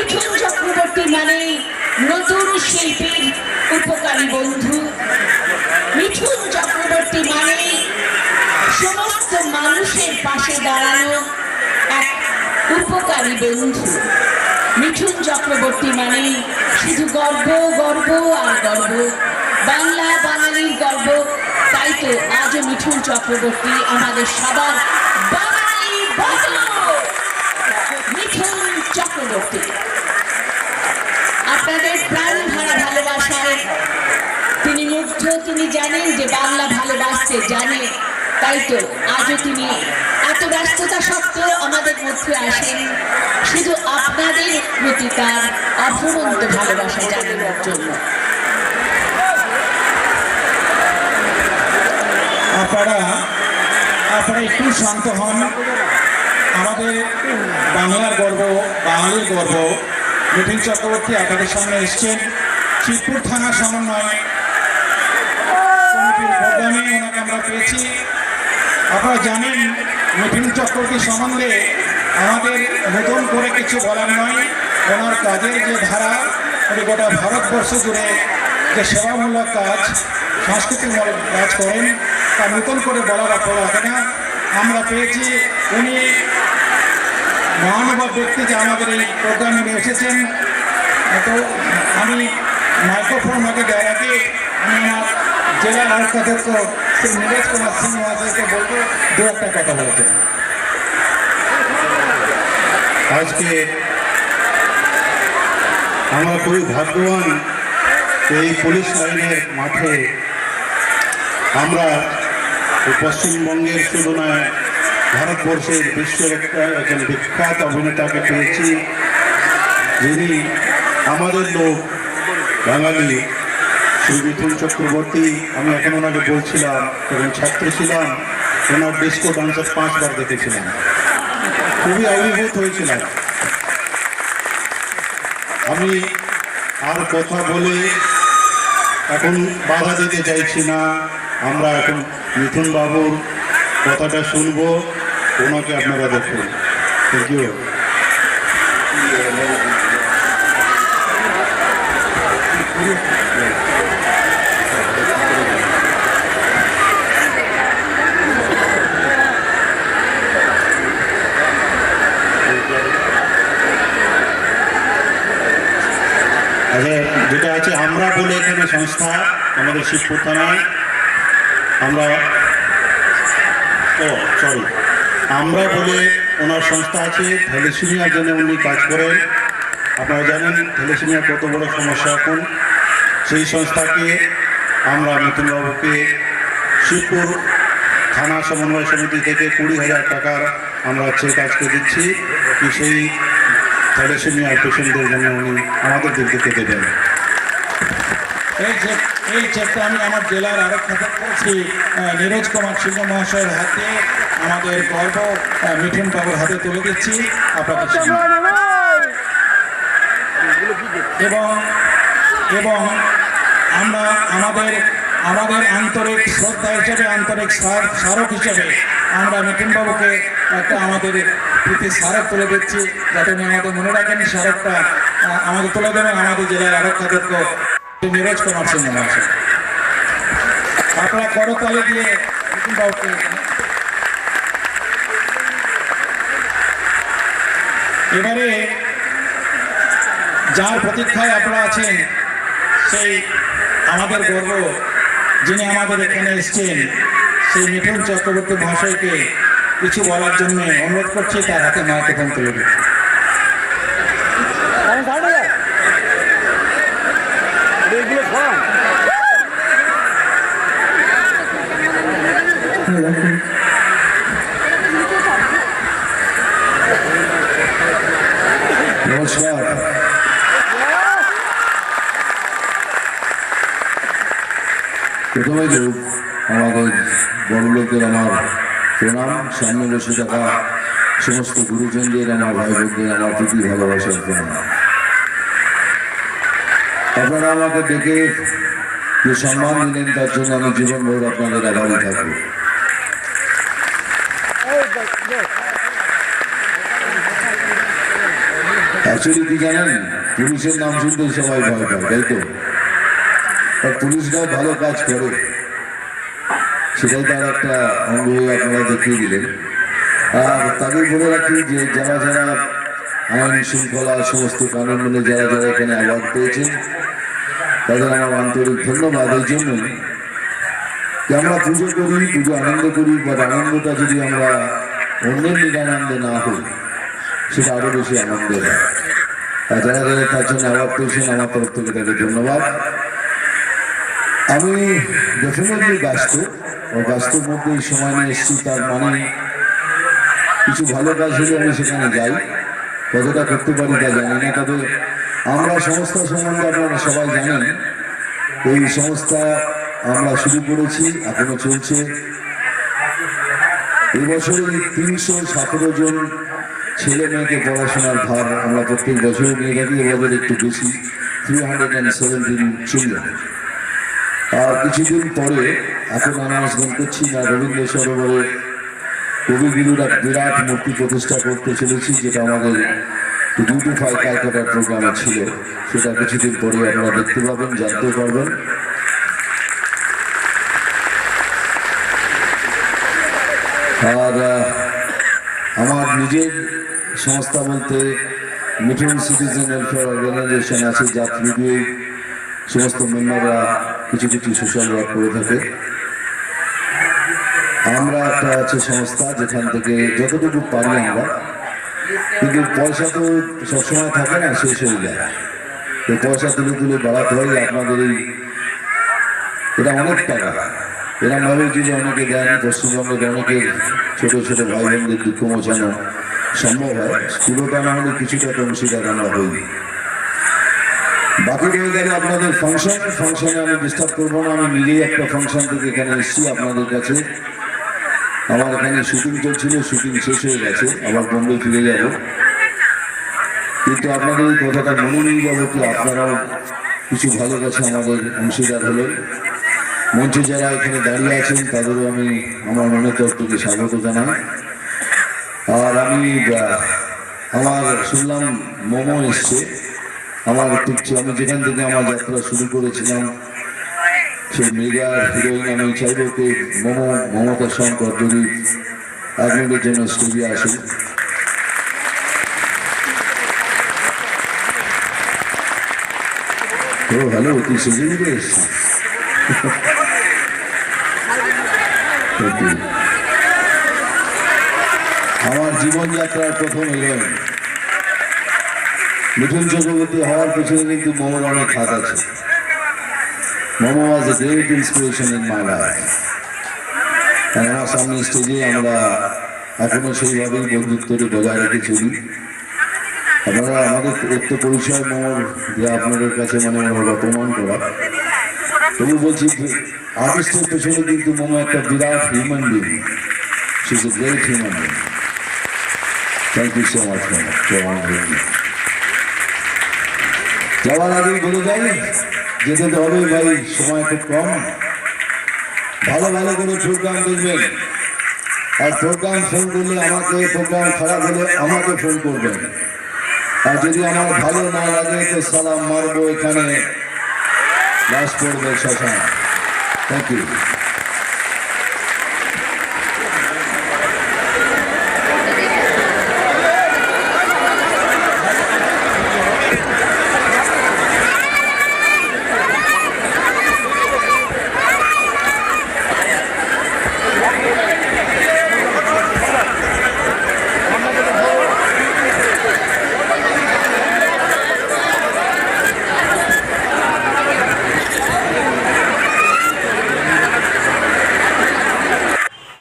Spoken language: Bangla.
মিঠুন চক্রবর্তী মানে নতুন শিল্পীর উপকারী বন্ধু। মিঠুন চক্রবর্তী মানে সমস্ত মানুষের পাশে দাঁড়ানো এক উপকারী বন্ধু। মিঠুন চক্রবর্তী মানে শুধু গর্ব গর্ব আর গর্ব, বাংলা বাঙালির গর্ব। তাই তো আজও মিঠুন চক্রবর্তী আমাদের সবার বাঙালি বন্ধু। মিঠুন চক্রবর্তী আপনাদের প্রাণ ভরা ভালোবাসায় তিনি মুগ্ধ। তিনি জানেন যে বাংলা ভালোবাসতে জানে, তাই তো আজও তিনি এত ব্যস্ততা সত্ত্বেও আমাদের মধ্যে আসেন শুধু আপনাদের প্রতি তার অফুরন্ত ভালোবাসা জানানোর জন্য। আপনারা একটু শান্ত হন। আমাদের বাংলার গর্ব, বাঙালির গর্ব মিঠুন চক্রবর্তী আপনাদের সামনে এসছেন। শিবপুর থানা সমন্বয় কমিটির প্রোগ্রামে ওনাকে আমরা পেয়েছি। আপনারা জানেন মিঠুন চক্রবর্তী সম্বন্ধে আমাদের নতুন করে কিছু বলার নয়। ওনার কাজের যে ধারা, উনি গোটা ভারতবর্ষ জুড়ে যে সেবামূলক কাজ, সাংস্কৃতিকমূলক কাজ করেন, তা নতুন করে বলার অপর রাখে না। আমরা পেয়েছি উনি মহানুভব ব্যক্তি যে আমাদের এই প্রোগ্রামে এসেছেন। তো আমি মাইক্রোফোন ওনাকে দেওয়ার আগে আমি আমার জেলার আয়ুক্তাধ্যক্ষ শ্রী নীরজ কুমার সিং মহাশয়কে বলবো দু একটা কথা বলতে। আজকে আমরা খুবই ভাগ্যবান, এই পুলিশ লাইনের মাঠে আমরা পশ্চিমবঙ্গের তুলনায় ভারতবর্ষের বিশ্বের একজন বিখ্যাত অভিনেতাকে পেয়েছি, যিনি আমাদের লোক বাঙালি শ্রী মিঠুন চক্রবর্তী। আমি এখন ওনাকে বলছিলাম, যখন ছাত্র ছিলাম ওনার ডিস্কো ডান্সার 5 বার দেখেছিলাম, খুবই অভিভূত হয়েছিলাম। আমি আর কথা বলে এখন বাধা দিতে চাইছি না। আমরা এখন মিঠুন বাবুর কথাটা শুনবো, ওনাকে আপনারা দেখুন। Thank you. আচ্ছা, যেটা আছে আমরা বলে এখানে সংস্থা আমাদের শিবপুর থানায় আমরা বলে ওনার সংস্থা আছে। থ্যালাসেমিয়ার জন্য উনি কাজ করেন। আপনারা জানেন থ্যালাসেমিয়া কত বড় সমস্যা এখন। সেই সংস্থাকে আমরা মিঠুনবাবুকে শিবপুর থানা সমন্বয় সমিতি থেকে 20,000 টাকার আমরা চেক আজকে দিচ্ছি, কি সেই থ্যালাসেমিয়ার পেশেন্টদের জন্য উনি আমাদের দিক থেকে দেবেন। এই চেকটা আমি আমার জেলার আরক্ষাধ্যক্ষ শ্রী নীরজ কুমার সিংহ মহাশয়ের হাতে আমাদের গর্ব মিঠুন বাবুর হাতে তুলে দিচ্ছি আপনাদের এবং আমরা আমাদের আন্তরিক শ্রদ্ধা হিসেবে, আন্তরিক স্মারক হিসেবে আমরা মিঠুন বাবুকে একটা আমাদের প্রীতি স্মারক তুলে দিচ্ছি, যাতে উনি আমাদের মনে রাখেন। স্মারকটা আমাদের তুলে দেবেন আমাদের জেলার আরক্ষাধ্যক্ষ নীরজ কুমার সিংহ মহাশয়। আপনারা করতালি দিয়ে মিঠুন বাবুকে এবারে যার প্রতীক্ষায় আপনারা আছেন, সেই আমাদের গর্ব, যিনি আমাদের এখানে এসছেন, সেই মিঠুন চক্রবর্তী মহাশয়কে কিছু বলার জন্য অনুরোধ করছি। তার হাতে মাইক্রোফোন তুলে দিচ্ছি। নমস্কার। প্রথমে তো আমাদের বড় লোকদের আমার প্রণাম, সামনে বসে থাকা সমস্ত গুরুজনদের, আমার ভাই বোনদের আমার প্রতি ভালোবাসার প্রণাম। আপনারা আমাকে ডেকে যে সম্মান দিলেন তার জন্য আমি জীবনভর আপনাদের আভারী থাকবো। অ্যাকচুয়ালি কি জানেন, পুলিশের নাম শুনতে সবাই ভয় পায়, তাই তো? আর পুলিশরাও ভালো কাজ করে, সেটাই তার একটা অঙ্গ হয়ে আপনারা দেখিয়ে দিলেন। আর তাদের বলে রাখি যে যারা যারা আইন শৃঙ্খলা সমস্ত কানুন মেনে যারা যারা এখানে অ্যাওয়ার্ড পেয়েছেন, তাদের আমার আন্তরিক ধন্যবাদ। এই জন্যই যে আমরা পুজো করি, পুজো আনন্দ করি, বা আনন্দটা যদি আমরা অন্যের নিরানন্দে না হই, সেটা আরো বেশি আনন্দের হয়। আর যারা যারা তার জন্য অ্যাওয়ার্ড পেয়েছেন, আমার তরফ থেকে তাদের ধন্যবাদ। আমি ডেফিনেটলি ব্যস্ত, ব্যস্তর মধ্যে এই সময় নিয়ে এসেছি, তার মানে কিছু ভালো কাজ হলে আমি সেখানে যাই, কতটা করতে পারি তা জানি না। তবে আমরা সংস্থা সম্বন্ধে আপনারা সবাই জানেন, এই সংস্থা আমরা শুরু করেছি, এখনো চলছে। এবছরে 317 জন ছেলে মেয়েকে পড়াশোনার ভার আমরা প্রত্যেক বছর নিয়ে থাকি, এবার একটু বেশি, 317 চিলড্রেন। আর কিছুদিন পরে এখন অ্যানাউন্সমেন্ট করছি না, রবীন্দ্র সরোবরে কবিগুরুর এক বিরাট মূর্তি প্রতিষ্ঠা করতে চলেছি, যেটা আমাদের বিউটিফাই ক্যালকাটার প্রোগ্রামে ছিল। সেটা কিছুদিন পরে আপনারা দেখতে পাবেন, জানতে পারবেন। আর আমার নিজের সংস্থা বলতে মিঠুন সিটিজেন ওয়েলফেয়ার অর্গানাইজেশন আছে, যা থ্রুতে সমস্ত মেম্বাররা কিছু কিছু সোশ্যাল ওয়ার্ক করে থাকে। আমরা একটা আছে সংস্থা, যেখান থেকে যতটুকু পারি আমরা, কিন্তু পয়সা তো সবসময় থাকে না, শেষ হয়ে যায়। তো পয়সা তুলে তুলে বাড়াতে হয়। আপনাদের এই এটা অনেক টাকা, এরকম ভাবে যদি অনেকে দেন, পশ্চিমবঙ্গের অনেকের ছোট ছোট ভাই বোনদের দুঃখ মোছানো সম্ভব হয়, পুরোটা না হলে কিছুটা তো অংশীদার আমরা হই। বাকি রয়ে গেলে আপনাদের ফাংশনে আমি ডিস্টার্ব করবো না। আমি নিজেই একটা ফাংশন থেকে এখানে এসেছি আপনাদের কাছে। আমার এখানে শুটিং চলছিল, শুটিং শেষ হয়ে গেছে, আবার বম্বে ফিরে যাব। কিন্তু আপনাদের এই কথাটা মনে নিয়ে যাবো কি আপনারাও কিছু ভালো কাছে আমাদের অংশীদার হলেন। মঞ্চে যারা এখানে দাঁড়িয়ে আছেন তাদেরও আমি আমার মনের তরফ থেকে স্বাগত জানাই। আর আমি আমার শুনলাম মোমো এসছে, আমার আমি যেখান থেকে আমার যাত্রা শুরু করেছিলাম সেই মেগা হিরোইন, আমি চাইব যে মমতা শঙ্কর যদি 1 মিনিটের জন্য স্টুডিও আসে। ও হ্যালো, তুই সেজে দিতে এসছিস? আমার জীবনযাত্রার প্রথম হিরোইন মিঠুন চক্রবর্তী হওয়ার পেছনে কিন্তু মোমোর অনেক হাত আছে। Momo was a great inspiration in my life. আমার সামনে স্টেজে আমরা এখনো সেইভাবেই বন্ধুত্বটি বজায় রেখে চলি। আপনারা আমাদের একটু পরিচয় মোমোর দিয়ে আপনাদের কাছে মানে প্রমাণ করা। তবু বলছি, আর্টিস্টের পেছনে কিন্তু মোমো একটা বিরাট human being. She is a great human being. Thank you so much Momo. যাওয়ার আগেই বলে যাই, যেতে তো হবে ভাই, সময় খুব কম। ভালো ভালো করে প্রোগ্রাম দেখবেন, আর প্রোগ্রাম ফোন করলে আমাকে, প্রোগ্রাম খারাপ হলে আমাকে ফোন করবেন। আর যদি আমার ভালো না লাগে তো সালাম মারবো, এখানে লাশ পড়বে শ্মশান। Thank you.